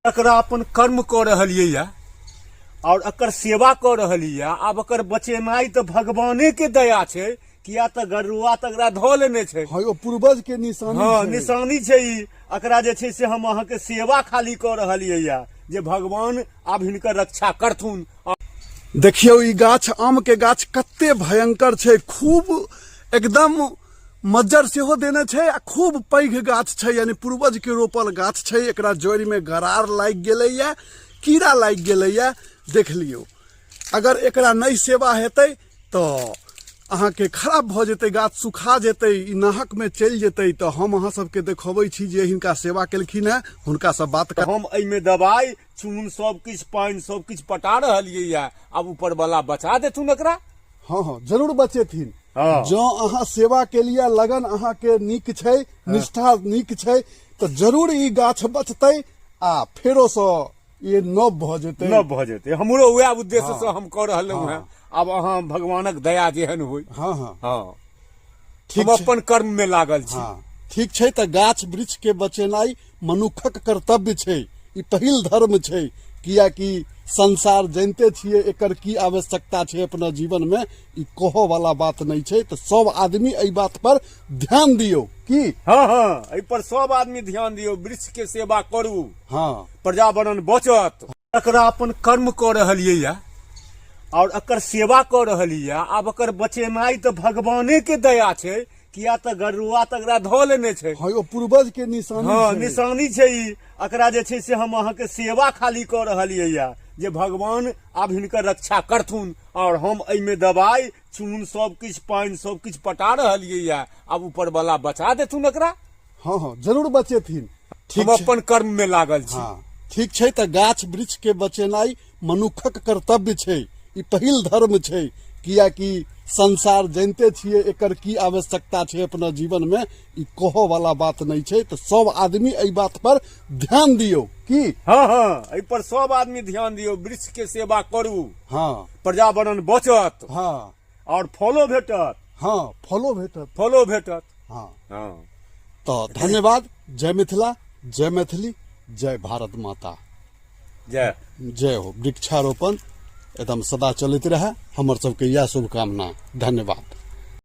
एकरा अपन कर्म क रहलियै या और एकर सेवा क रहलियै। अब एकर बचेनाई तो भगवाने के दया छै, किया त गरुआ तकरा ध लेने छै। हाँ, यो पूर्वज के निशानी हाँ, छै। निशानी छै। एकरा जे छै से हम अहाँ के सेवा खाली क रहलियै या, जे भगवान आब हिनकर रक्षा करथुन। देखियो ई गाछ, आम के गाछ कते भयंकर छै, खूब एकदम मज्जर सेहो देने छै आ खूब पैघ गाछ छै, यानी पूर्वज के रोपल गाछ छै। एकरा जड़ि में गरार लाग गेलै या, कीड़ा लाग गेलै या। देख लियो, अगर एकरा नहीं सेवा हेतै तो अहाँ के खराब भ जेतै, गाछ सुखा जेतै, ई नाहक में चल जेतै। तो हम अहाँ सबके देखबै छी जे हिनका सेवा केलखिन है, हुनका सब बात कर। हम एमे दवाई चून सब किछ पानी सब किछ पटा रहलियै या। अब ऊपर वाला बचा देथुन एकरा। हाँ हाँ, जरूर बचेथिन। हाँ। जो अहाँ सेवा के लिए लगन अहाँ के नीक छै, निष्ठा नीक छै, तो जरूर ई गाछ बचतै आ फेरो से ये नव भ जेतै। नव भ जेतै। हमरो वएह उद्देश्य से हम कर रहलहुं हैं। अब अहाँ भगवानक दया जेहन होय। हाँ हाँ हाँ, ठीक हम छै। अपन कर्म में लागल छी। हाँ, ठीक छै। त गाछ वृक्ष के बचेनाई मनुखक कर्तव्य छै, ई पहिल धर्म छै। किया कि संसार जानते छियै एकर की आवश्यकता छै अपना जीवन में, ई कहो वाला बात नहीं छै। तो सब आदमी एई बात पर ध्यान दियो की। हाँ हाँ, एहि पर सब आदमी ध्यान दियो, वृक्ष के सेवा करू। हाँ, पर्यावरण बचत। एकरा अपन कर्म क रहलियै या और एकर सेवा क रहलियै। अब एकर बचेनाई तो भगवाने के दया छै, किया त गरुआ तकरा ध लेने छै। हाँ, यो पूर्वज के निशानी हाँ, छै। निशानी छै। एकरा जे छै से हम अहाँ के सेवा खाली क रहलियै या, जे भगवान आब हिनकर रक्षा करथुन। और हम एमे दवाई चून सब किछ पानी सब किछ पटा रहलियै या। अब ऊपर वाला बचा देथुन एकरा। हाँ हाँ, जरूर बचेथिन। हम अपन कर्म में लागल छी। हाँ, ठीक छै। त गाछ वृक्ष के बचेनाई मनुखक कर्तव्य छै, ई पहिल धर्म छै। किया कि संसार जानते छियै एकर की आवश्यकता छै अपना जीवन में, ई कहो वाला बात नहीं छै। तो सब आदमी एई बात पर ध्यान दियो की। हाँ हाँ, एहि पर सब आदमी ध्यान दियो, वृक्ष के सेवा करू। हाँ, पर्यावरण बचत। हाँ और फलो भेटत। हाँ, फलो भेटत। फलो भेटत। हाँ, हाँ, तो धन्यवाद। जय मिथिला, जय मैथिली, जय भारत माता। जय जय हो। वृक्षारोपण एकदम सदा चलते रहे, हमर सबके यह शुभकामना। धन्यवाद।